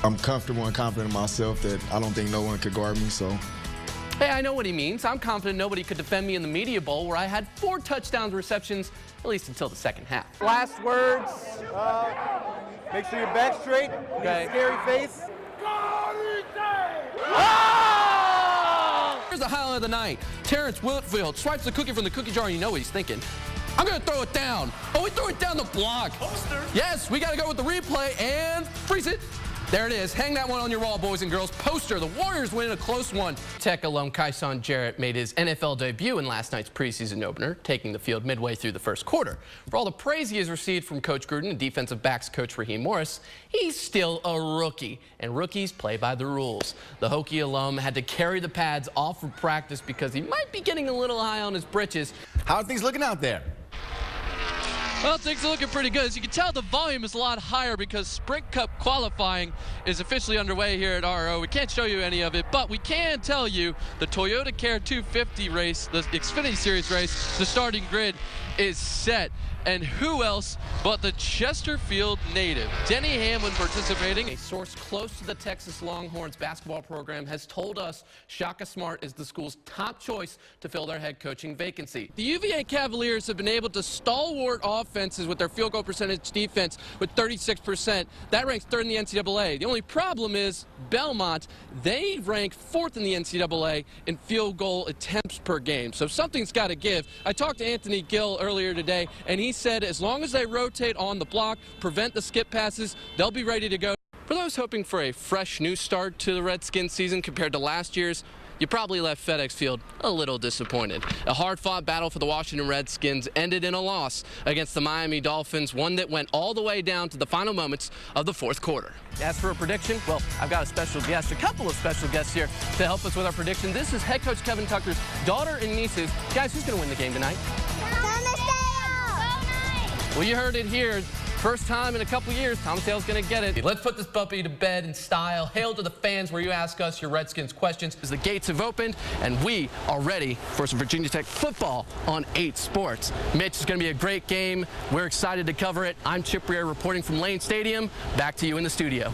I'm comfortable and confident in myself that I don't think no one could guard me, so. Hey, I know what he means. I'm confident nobody could defend me in the Media Bowl, where I had 4 touchdowns receptions, at least until the second half. Last words. Make sure your back's straight. Okay. Scary face. Oh! Here's the highlight of the night. Terrence Whitfield swipes the cookie from the cookie jar, and you know what he's thinking. I'm going to throw it down. Oh, we threw it down the block. Poster. Yes, we got to go with the replay and freeze it. There it is. Hang that one on your wall, boys and girls. Poster. The Warriors win a close one. Tech alum Kyson Jarrett made his NFL debut in last night's preseason opener, taking the field midway through the first quarter. For all the praise he has received from Coach Gruden and defensive backs coach Raheem Morris, he's still a rookie, and rookies play by the rules. The Hokie alum had to carry the pads off for practice because he might be getting a little high on his britches. How are things looking out there? Well, things are looking pretty good. As you can tell, the volume is a lot higher because Sprint Cup qualifying is officially underway here at RO. We can't show you any of it, but we can tell you the Toyota Care 250 race, the Xfinity Series race, the starting grid is set. And who else but the Chesterfield native, Denny Hamlin, participating. A source close to the Texas Longhorns basketball program has told us Shaka Smart is the school's top choice to fill their head coaching vacancy. The UVA Cavaliers have been able to stalwart offenses with their field goal percentage defense with 36%. That ranks 3rd in the NCAA. The only problem is Belmont, they rank 4th in the NCAA in field goal attempts per game. So something's got to give. I talked to Anthony Gill earlier today, and he said as long as they rotate on the block, prevent the skip passes, they'll be ready to go. For those hoping for a fresh new start to the Redskins season compared to last year's, you probably left FedEx Field a little disappointed. A hard-fought battle for the Washington Redskins ended in a loss against the Miami Dolphins, one that went all the way down to the final moments of the 4th quarter. As for a prediction, well, I've got a special guest, a couple of special guests here to help us with our prediction. This is head coach Kevin Tucker's daughter and nieces. Guys, who's going to win the game tonight? Well, you heard it here. First time in a couple years, Tom Sale's going to get it. Let's put this puppy to bed in style. Hail to the fans where you ask us your Redskins questions. The gates have opened, and we are ready for some Virginia Tech football on 8 Sports. Mitch, it's going to be a great game. We're excited to cover it. I'm Chip Brierre reporting from Lane Stadium. Back to you in the studio.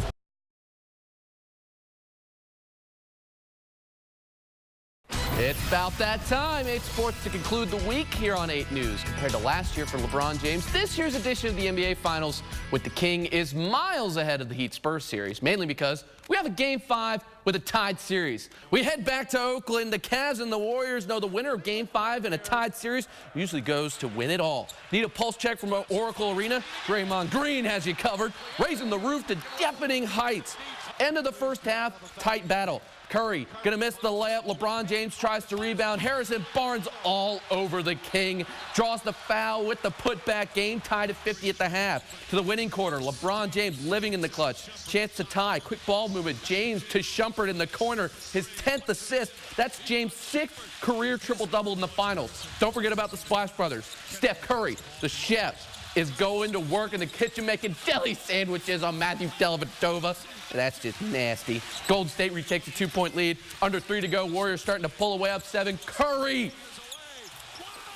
It's about that time, 8 Sports, to conclude the week here on 8 News. Compared to last year for LeBron James, this year's edition of the NBA Finals with the King is miles ahead of the Heat-Spurs series, mainly because we have a Game 5 with a tied series. We head back to Oakland. The Cavs and the Warriors know the winner of Game 5 in a tied series usually goes to win it all. Need a pulse check from Oracle Arena? Draymond Green has you covered, raising the roof to deafening heights. End of the first half, tight battle. Curry gonna miss the layup. LeBron James tries to rebound. Harrison Barnes all over the King. Draws the foul with the putback. Game tied at 50 at the half. To the winning quarter, LeBron James living in the clutch. Chance to tie. Quick ball movement. James to Shumpert in the corner. His 10th assist. That's James' 6th career triple-double in the finals. Don't forget about the Splash Brothers. Steph Curry, the chef, is going to work in the kitchen making deli sandwiches on Matthew Dellavedova. That's just nasty. Golden State retakes a 2-point lead. Under 3 to go. Warriors starting to pull away up 7. Curry,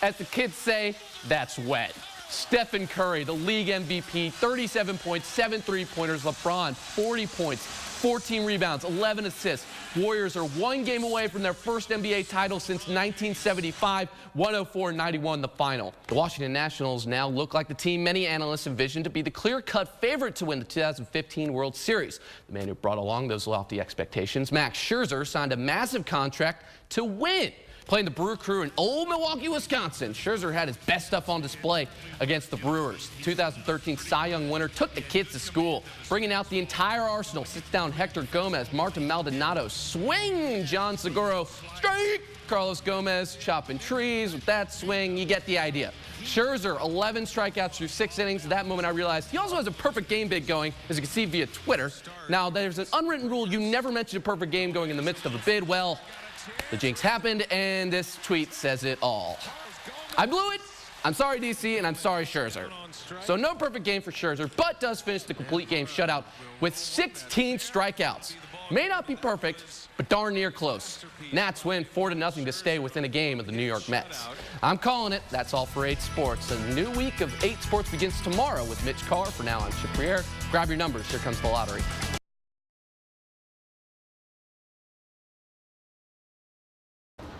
as the kids say, that's wet. Stephen Curry, the league MVP, 37 points, 7 3-pointers. LeBron, 40 points, 14 rebounds, 11 assists. Warriors are 1 game away from their first NBA title since 1975, 104-91 the final. The Washington Nationals now look like the team many analysts envisioned to be the clear-cut favorite to win the 2015 World Series. The man who brought along those lofty expectations, Max Scherzer, signed a massive contract to win. Playing the Brewer Crew in old Milwaukee, Wisconsin, Scherzer had his best stuff on display against the Brewers. The 2013 Cy Young winner took the kids to school, bringing out the entire arsenal. Sits down Hector Gomez, Martin Maldonado, swing John Seguro, strike Carlos Gomez, chopping trees with that swing. You get the idea. Scherzer, 11 strikeouts through 6 innings. At that moment, I realized he also has a perfect game bid going, as you can see via Twitter. Now, there's an unwritten rule: you never mention a perfect game going in the midst of a bid. Well, the jinx happened, and this tweet says it all. I blew it. I'm sorry, DC, and I'm sorry, Scherzer. So no perfect game for Scherzer, but does finish the complete game shutout with 16 strikeouts. May not be perfect, but darn near close. Nats win 4-0 to stay within a game of the New York Mets. I'm calling it. That's all for 8 Sports. A new week of 8 Sports begins tomorrow with Mitch Carr. For now, I'm Chip Brierre. Grab your numbers. Here comes the lottery.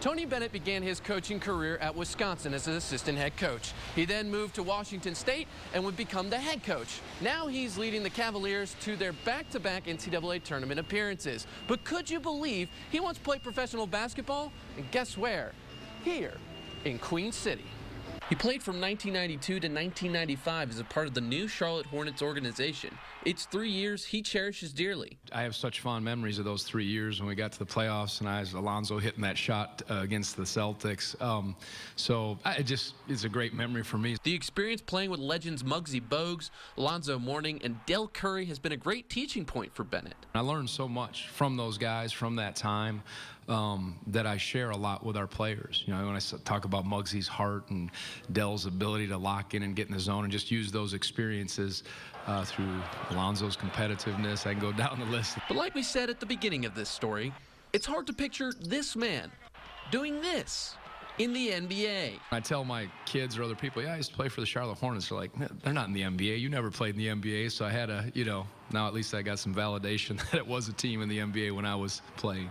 Tony Bennett began his coaching career at Wisconsin as an assistant head coach. He then moved to Washington State and would become the head coach. Now he's leading the Cavaliers to their back-to-back NCAA tournament appearances. But could you believe he once played professional basketball? And guess where? Here in Queen City. He played from 1992 to 1995 as a part of the new Charlotte Hornets organization. It's 3 years he cherishes dearly. I have such fond memories of those 3 years when we got to the playoffs and I was Alonzo hitting that shot against the Celtics. It's a great memory for me. The experience playing with legends Muggsy Bogues, Alonzo Mourning, and Del Curry has been a great teaching point for Bennett. I learned so much from those guys, from that time, that I share a lot with our players. You know, when I talk about Muggsy's heart and Dell's ability to lock in and get in the zone and just use those experiences through Alonzo's competitiveness, I can go down the list. But like we said at the beginning of this story, it's hard to picture this man doing this in the NBA. I tell my kids or other people, yeah, I used to play for the Charlotte Hornets. They're like, they're not in the NBA. You never played in the NBA. So I had a, now at least I got some validation that it was a team in the NBA when I was playing.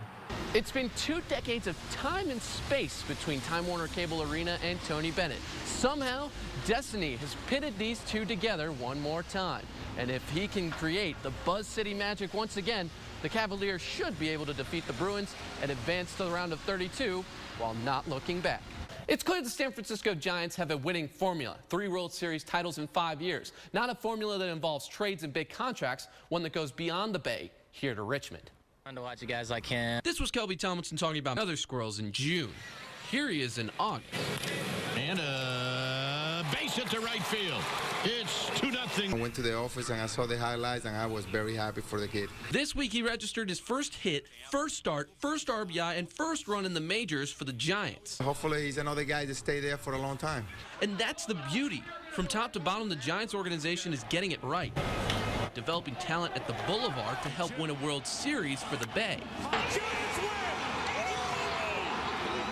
It's been 2 decades of time and space between Time Warner Cable Arena and Tony Bennett. Somehow, destiny has pitted these two together one more time. And if he can create the Buzz City magic once again, the Cavaliers should be able to defeat the Bruins and advance to the round of 32 while not looking back. It's clear the San Francisco Giants have a winning formula. 3 World Series titles in 5 years. Not a formula that involves trades and big contracts, one that goes beyond the Bay here to Richmond. Fun to watch you guys like him. This was Kelby Tomlinson talking about other squirrels in June. Here he is in August. And a base hit to right field. It's 2-0. I went to the office and I saw the highlights and I was very happy for the kid. This week he registered his first hit, first start, first RBI, and first run in the majors for the Giants. Hopefully he's another guy to stay there for a long time. And that's the beauty. From top to bottom, the Giants organization is getting it right. Developing talent at the Boulevard to help win a World Series for the Bay.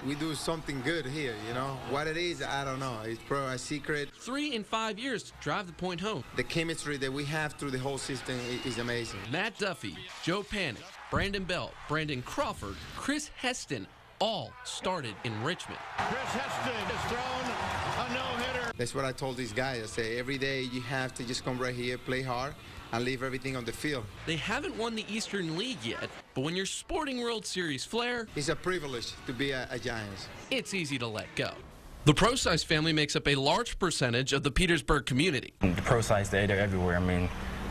We do something good here, you know. What it is, I don't know. It's probably a secret. 3 in 5 years to drive the point home. The chemistry that we have through the whole system is amazing. Matt Duffy, Joe Panic, Brandon Belt, Brandon Crawford, Chris Heston all started in Richmond. Chris Heston has thrown a no-hitter. That's what I told these guys. I say every day you have to just come right here, play hard, and leave everything on the field. They haven't won the Eastern League yet, but when you're sporting World Series flair, it's a privilege to be a Giants. It's easy to let go. The Pro-Size family makes up a large percentage of the Petersburg community. The Pro-Size, they're everywhere. I mean,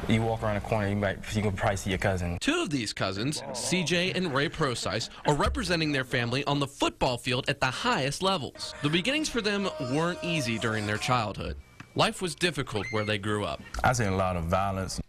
you walk around the corner, you can probably see your cousin. 2 of these cousins, CJ and Ray Pro-Size, are representing their family on the football field at the highest levels. The beginnings for them weren't easy during their childhood. Life was difficult where they grew up. I seen a lot of violence,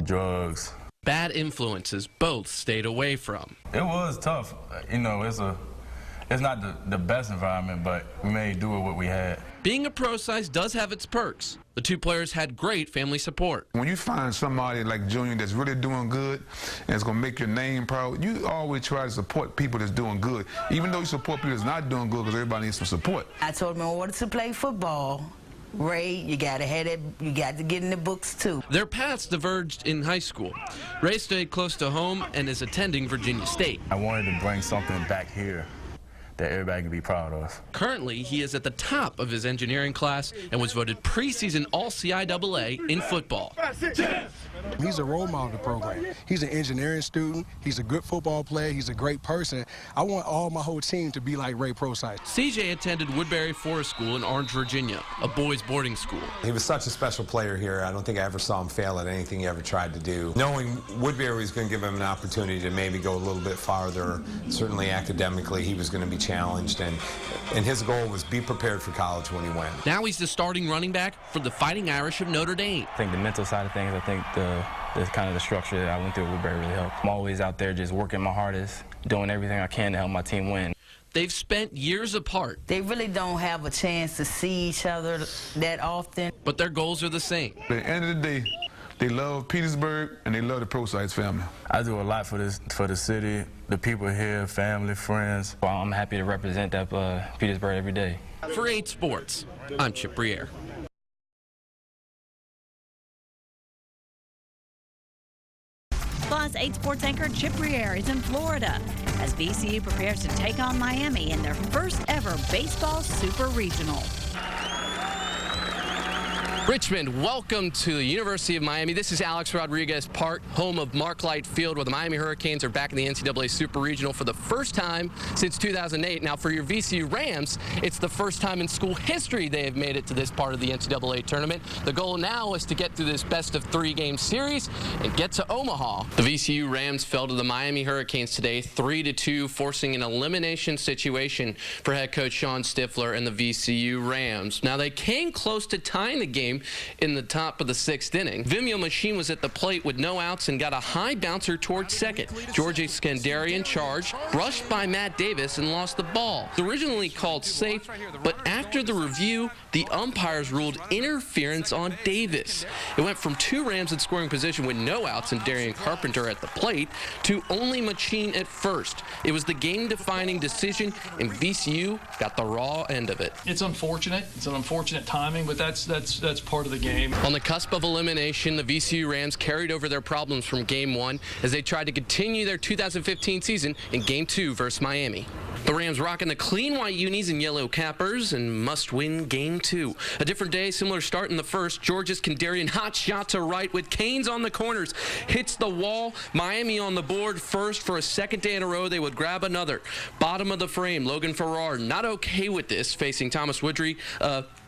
drugs. Bad influences both stayed away from. It was tough. You know, it's not the best environment, but we made do with what we had. Being a Pro-Size does have its perks. The 2 players had great family support. When you find somebody like Junior that's really doing good and it's going to make your name proud, you always try to support people that's doing good, even though you support people that's not doing good because everybody needs some support. I told him in order to play football, Ray, you got to get in the books too. Their paths diverged in high school. Ray stayed close to home and is attending Virginia State. I wanted to bring something back here that everybody can be proud of. Currently, he is at the top of his engineering class and was voted preseason All-CIAA in football. He's a role model of the program. He's an engineering student. He's a good football player. He's a great person. I want my whole team to be like Ray Pro-Size. CJ attended Woodbury Forest School in Orange, Virginia, a boys' boarding school. He was such a special player here. I don't think I ever saw him fail at anything he ever tried to do. Knowing Woodbury was going to give him an opportunity to maybe go a little bit farther, certainly academically, he was going to be challenged, and his goal was be prepared for college when he went. Now he's the starting running back for the Fighting Irish of Notre Dame. I think the mental side of things, I think the kind of the structure that I went through at Woodbury really helped. I'm always out there just working my hardest, doing everything I can to help my team win. They've spent years apart. They really don't have a chance to see each other that often. But their goals are the same. At the end of the day, they love Petersburg and they love the Pro-Size family. I do a lot for the city, the people here, family, friends. Well, I'm happy to represent that Petersburg every day. For 8 Sports, I'm Chip Brierre. Plus, 8 Sports anchor Chip Brierre is in Florida as VCU prepares to take on Miami in their first ever baseball super regional. Richmond, welcome to the University of Miami. This is Alex Rodriguez Park, home of Mark Light Field, where the Miami Hurricanes are back in the NCAA Super Regional for the first time since 2008. Now, for your VCU Rams, it's the first time in school history they have made it to this part of the NCAA tournament. The goal now is to get through this best-of-3 game series and get to Omaha. The VCU Rams fell to the Miami Hurricanes today 3-2, forcing an elimination situation for head coach Sean Stifler and the VCU Rams. Now, they came close to tying the game in the top of the 6th inning. Vimeo Machine was at the plate with no outs and got a high bouncer towards second. George Skandarian charged, brushed by Matt Davis, and lost the ball. It was originally called safe, but after the review, the umpires ruled interference on Davis. It went from 2 Rams in scoring position with no outs and Darian Carpenter at the plate to only Machine at first. It was the game-defining decision, and VCU got the raw end of it. It's unfortunate. It's an unfortunate timing, but that's part of the game. On the cusp of elimination, the VCU Rams carried over their problems from Game 1 as they tried to continue their 2015 season in Game 2 versus Miami. The Rams rocking the clean white unis and yellow cappers and must win Game 2. A different day, similar start in the first. George's Kendarian hot shot to right with Canes on the corners. Hits the wall. Miami on the board first. For a second day in a row, they would grab another. Bottom of the frame, Logan Farrar not okay with this, facing Thomas Woodry.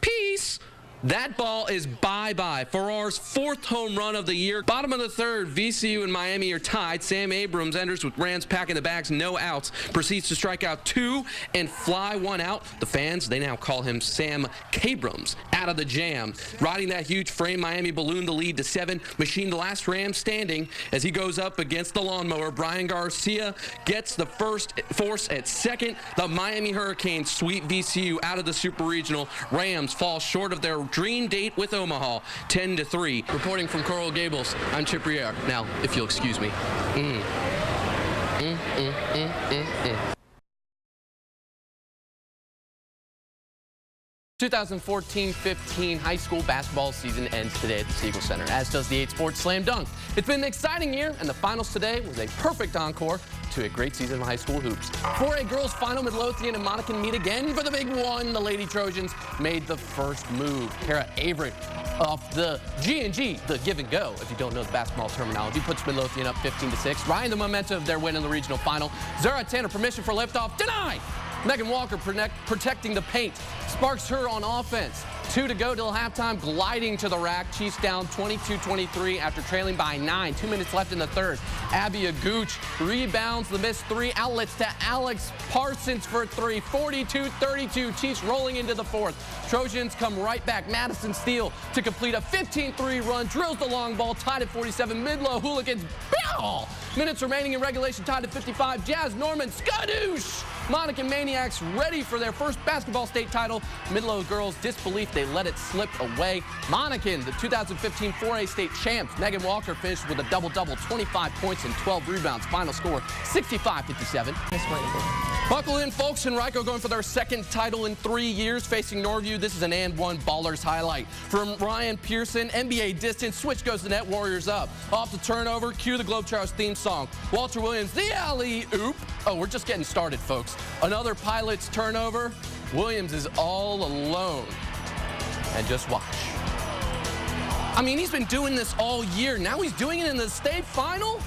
Peace. That ball is bye-bye. Farrar's 4th home run of the year. Bottom of the 3rd, VCU and Miami are tied. Sam Abrams enters with Rams packing the bags, no outs. Proceeds to strike out 2 and fly 1 out. The fans, they now call him Sam Cabrams. Out of the jam. Riding that huge frame, Miami ballooned the lead to 7. Machine the last Ram standing as he goes up against the lawnmower. Brian Garcia gets the first force at second. The Miami Hurricanes sweep VCU out of the Super Regional. Rams fall short of their dream date with Omaha, 10-3. Reporting from Coral Gables, I'm Chip Brierre. Now, if you'll excuse me. 2014-15 high school basketball season ends today at the Siegel Center, as does the 8 Sports Slam Dunk. It's been an exciting year, and the finals today was a perfect encore to a great season of high school hoops. For a girls' final, Midlothian and Monacan meet again for the big one. The Lady Trojans made the first move. Kara Averett off the G&G, the give and go, if you don't know the basketball terminology, puts Midlothian up 15-6. Riding the momentum of their win in the regional final. Zara Tanner, permission for liftoff, denied! Megan Walker protecting the paint, sparks her on offense. 2 to go till halftime, gliding to the rack. Chiefs down 22-23 after trailing by 9. 2 minutes left in the 3rd. Abby Agooch rebounds the missed 3. Outlets to Alex Parsons for 3. 42-32. Chiefs rolling into the 4th. Trojans come right back. Madison Steele to complete a 15-3 run. Drills the long ball. Tied at 47. Midlow Hooligans. Ball! Minutes remaining in regulation. Tied at 55. Jazz Norman. Skadoosh! Monacan Maniacs ready for their first basketball state title. Midlow girls disbelief. They let it slip away. Monacan, the 2015 4A state champs. Megan Walker finished with a double-double, 25 points and 12 rebounds. Final score, 65-57. Buckle in, folks. Henrico going for their 2nd title in 3 years, facing Norview. This is an and one Ballers highlight. From Ryan Pearson, NBA distance, switch goes to net, Warriors up. Off the turnover, cue the Globetrotters theme song. Walter Williams, the alley-oop. Oh, we're just getting started, folks. Another Pilots turnover. Williams is all alone. And just watch. I mean, he's been doing this all year. Now he's doing it in the state final?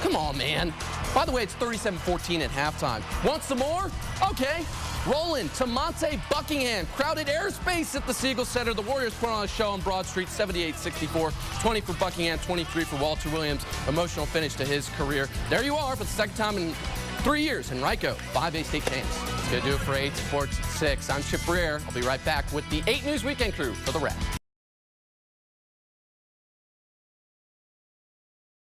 Come on, man. By the way, it's 37-14 at halftime. Want some more? Okay. Rolling to Monte Buckingham. Crowded airspace at the Siegel Center. The Warriors put on a show on Broad Street, 78-64. 20 for Buckingham, 23 for Walter Williams. Emotional finish to his career. There you are for the 2nd time in 3 years. Henrico, 5A state champs. It's going to do it for 8 Sports 6. I'm Chip Brierre. I'll be right back with the 8 News Weekend crew for the wrap.